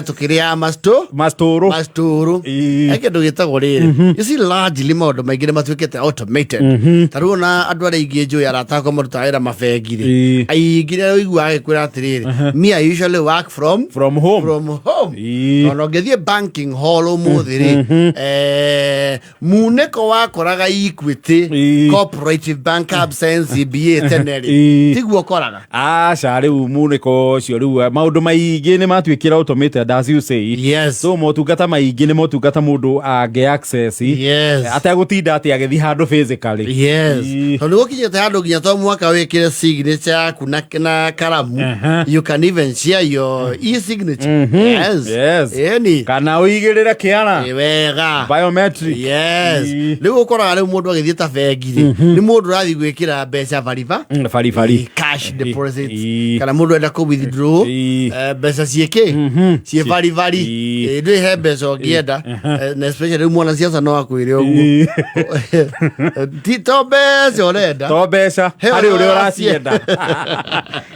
tukiria masturu eke ndugitagwo riri you see largely maundu maingi ni matuikite automated taru na andu ari ingi nju yarata ko maruta wira mabengire aingi ni igua agikwira atiriri me I usually work from home no ngethie banking hall umuthi ri muneko wakoraga Equity cooperative bank absence CBA teneri tiguo koraga cari muneko cio riu maundu maingi ni matuikira automated as you say so motungata maingi ni motungata mundu ange access atagutinda ati agethi handu physically tondu gukinyete handu nginya to mwaka wikire signature yaku na karamu you can even share your e-signature any kana uigirira kiana wega biometric riu ukoraga riu mundu agithie ta bengire ni mundu rathi gwikira mbeca bari cash deposit kana mundu enda ku withdraw mbeca cieke cie bari ndu he mbeca ngienda na especially mwana siasa no akwire uguo tito mbeca urenda to mbeca hari uri uracienda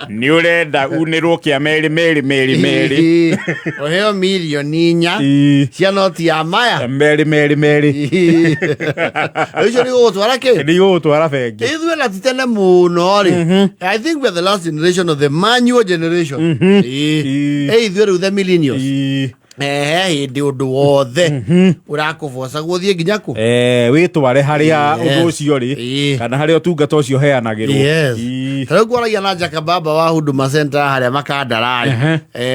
ni urenda unirwo kia meri oheo milioni 4 cia noti ya maya meri ucio ni gutwara ki ni gutwara bengi ithuĩ na titene mũno ri I think we are the last generation of the manual generation ithuĩ rĩu the millennials hindi undu wothe urakuvoca guthie nginya ku witware haria undu ucio ri kana haria utungata ucio heanagirwo rĩu kwaragia na Jakababa wa Huduma Center haria makandarari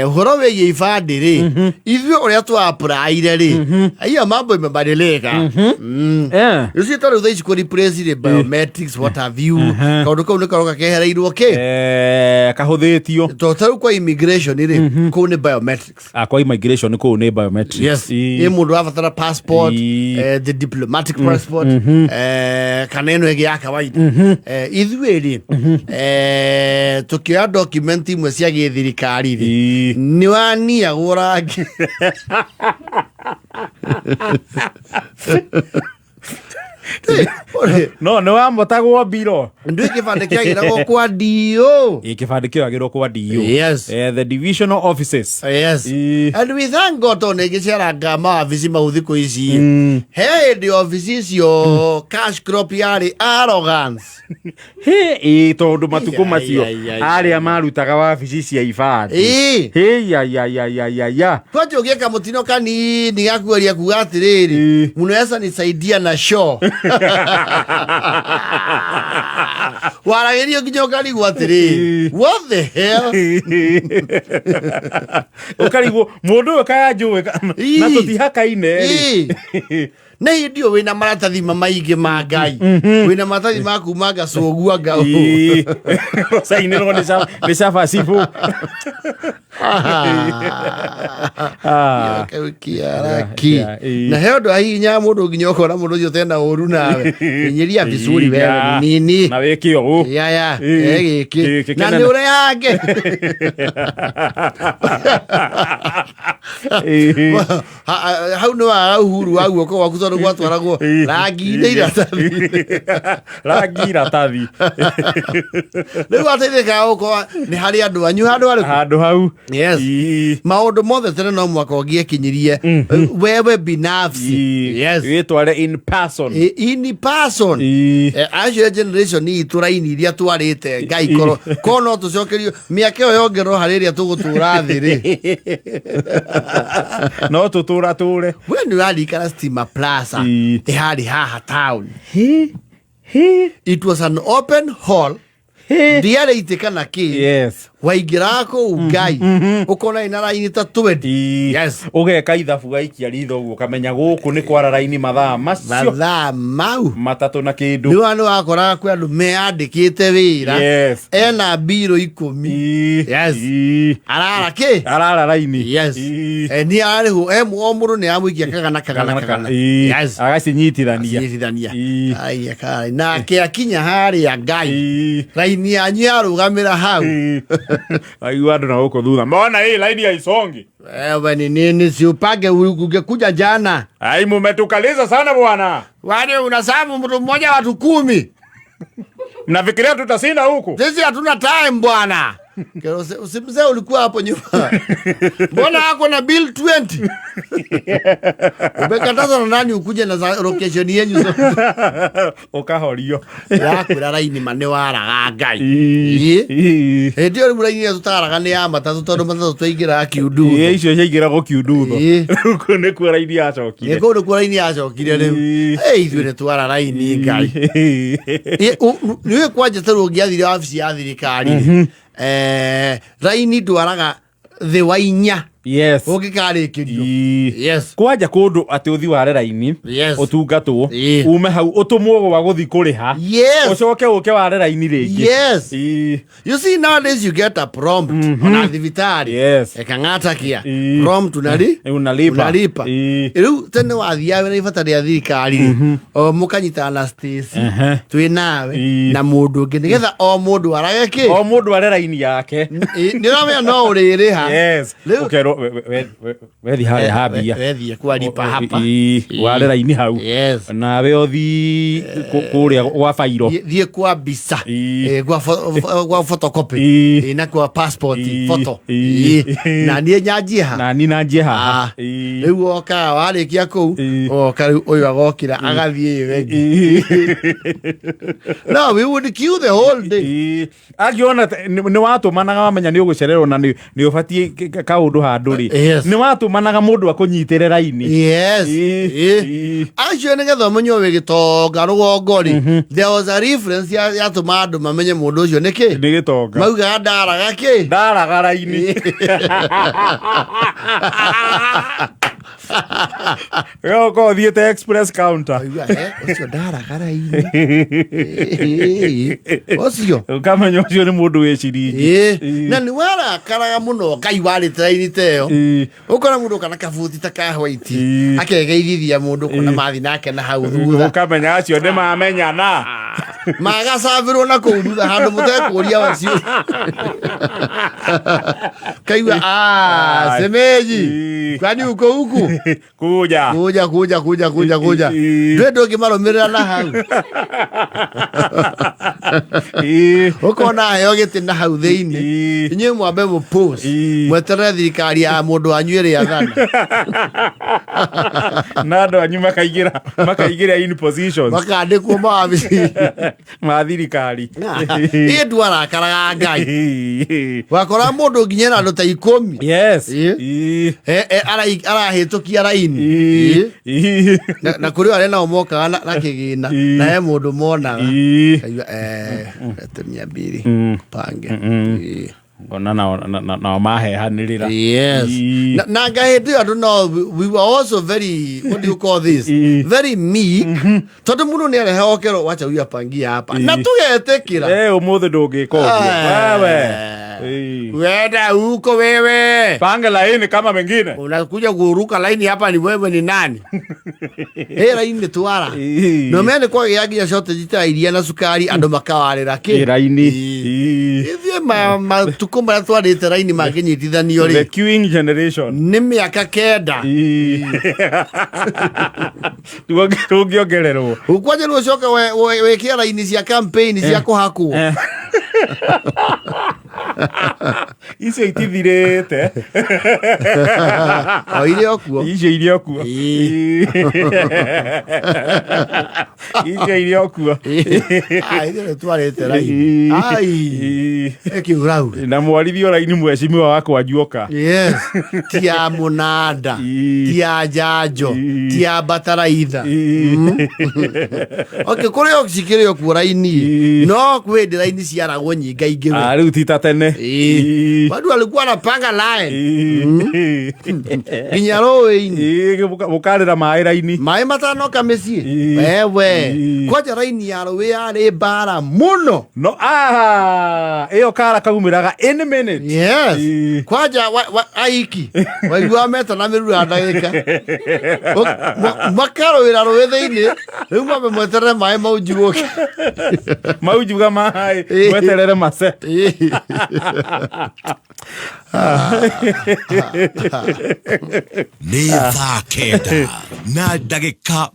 uhoro wigie ibandi ri ithuĩ uria tu apply ri aiya mambo imebadilika ucio tari thaici ku replace biometrics what have you kaundu kau ni karoka kehereirwo ki kahuthitio to taru kwa immigration ri ku ni biometrics kwa immigration ko ni biometrics ni mundu afatara passport the diplomatic passport kana eno ege ya kawaida ithuĩ ri tukioya document imwe cia githirikari ri ni wania gurangi no wamotagwo biro ndu kibande kiagiragwo kwa dio kibande kiagirwo kwa dio the divisional offices and we thank God on egiciaranga mawabici mauthiku ici he the offices yo cash crop yari arrogance tondu matuko macio aria marutaga wabici cia ibandi ya kwaje ugieka mutino kanini gakuaria kuga atiriri muno yesa nisaidia na show waragerio kinyokari gwatiri what the hell ukarigo mundu kaya njuwe na tutihakaine na ndio wina maratathi mamaige ma Ngai wina maratathi maku maga cogua ngau sainero ni safa sifu kiaraki na heodo hinya mundu nginyoko na mundu yotenda oru nawe nyiria vizuri wewe nini na wekio ya giki na ni ure yake hau no uhuru wa guoko waku tondu gwatwaragwo rangi iratathi riu ateithika uko ni hari andu anyu handu hau maundu mothe tene no mwaka ongie kinyirie wewe binafsi witware in person acio generation ni turaini iria twarite Ngai koro no tucokerio miaka yo yongerwo hariria tugutura thiri no tutura ture when you are in Stima Plaza hari haha town it was an open hall ndiare itikana ki waingirako Ngai ukona ina raini ta 20 ugeka ithabu gaikia ritho uguo kamenya guku ni kwara raini mathaa macio mau matatu na kindu ni wanu wakora kwa andu meandikite wira ena biro 10 arara raini ni ari hu o muru ni amuikia kagana agacinyitithania ai kai na akinya hari ya Ngai raini anyu arugamira hau aiwa ndo na uko thutha mbona hii line ya isongi wewe ni nini si upage ungekuja jana ai mumetukaliza sana bwana wale unasabu mtu mmoja watu 10 mnafikiria tutasinda huko sisi hatuna time bwana Mzee ulikuwa hapo nyuma. Mbona hako na bill 20? Umekataza na nani ukuje na location yenyu zote? Ukahorio. Yako raini mane waraga Ngai. Ndio muraini tutaraga ni amata tondu matatu twigira kiundu. Icio ciagira go kiundu tho. Ruko ne kwa raini acokire. Yego ne kwa raini acokire riu. Ithuĩ nĩ twara raini Ngai. Nĩwe kwanja tarũ ũngĩathire wabici ya thirikari raini ndwaraga thĩ wa 4. Yes. Ũngĩkarĩkĩrio. Yes. Kwanja kũndũ atĩ ũthi ware raini ũtungatwo ume hau ũtũmwo wa gũthi kũrĩha ũcoke ũke ware raini rĩngĩ. Yes. You see nowadays you get a prompt ona thibitari. Yes. Ekang'ata kia prompt unalipa. Rĩu tene wathiaga na ibata rĩa thirikari o mũkanyita na Stacy twĩ nawe na mũndũ ũngĩ nĩgetha o mũndũ arage kĩ o mũndũ ware raini yake nĩũramenya no ũrĩrĩha. Yes. Wethi haya habia wethi kwalipa hapa wale raini hau nawe othi kuria gwa fairo thie kwa bisa gwa photocopy na kwa passport photo na nie nyanjie haha riu oka warikia kuu oka uyu agokira agathie wengi. No, we would queue the whole day. Agiona ni watu managa wamenya ni ugucererwo na ni ubatie kaundu handuri ni watu managa mundu akunyitire raini. Yes. Acio ni getho menyo wigitonga rugongori. There was a reference ya tumandu mamenye mundu ucio niki ni gitonga mauga ndaraga ki ndaraga raini. Yo ko thiete express counter ucio ndaraga raini ucio ukamenya ucio ni mundu wiciringi na ni wara karaga muno Ngai warite raini teo ukora mundu kana kabuti ta ka white akegeithithia mundu kuna mathi nake na hau thutha ukamenya acio ni mamenyana magasabirwo na kuu thutha handu mutekuria wacio kaigua semeji kwani uko huku kuja ndio ngimarumirira na hau ukona yo giti na hau thiini inye mwambe mu post mwetere thirikari ya mundu wanyu ya thana na ndo anyu makaigira in positions makandikwo mawabici ma thirikari ndwara karaga Ngai wakora mundu nginya na ndo ta 10. Yes. Arahitukia raini na kuri wale na omoka na kigina na he mundu monaga etemia mbiri pange ona na mahehanirira. Yes. Na ngahete I don't know, we were also very, what do you call this, very meek. Tondu mundu ni arehokero wacha uya pangia hapa na tugetekira umuthe ndungikothio wewe wenda uko wewe panga laini kama mengine unakuja kuruka laini hapa ni wewe ni nani? Laini twara no mene kwa yagia shote jita iria na sukari andu makawarira ki laini ithie ma tukumba twarite laini maginyitithanio ri the queuing generation ni miaka 9 tugiongererwo ukwaje rucoka wekia laini cia campaign cia kuhakwo icio itithirite oire okuo icio irio kuo icio irio kuo ithire twarite laini ekiurau na mwarithio laini mweshimiwa wako wajuoka. Yes. Tia munada tia jajo tia bataraitha okay kuri oksikire yo laini no kwende laini ciaragwo nyinga ingĩ riu tita tene bado alikuwa anapanga line nginya rũĩ-inĩ mũkarĩra maĩ raini maĩ matanoka mĩciĩ wewe kwanja raini ya rũĩ yarĩ mbara mũno no ĩyo kara kaumĩraga in minute. Yes. Kwanja aiki waigua meta na mĩrura ndagĩka makarũĩra rũĩ thĩinĩ rĩu mambe mweterere maĩ mau njugũke mau njuga maĩ mweterere mace nĩ thaa 9 na ndagĩka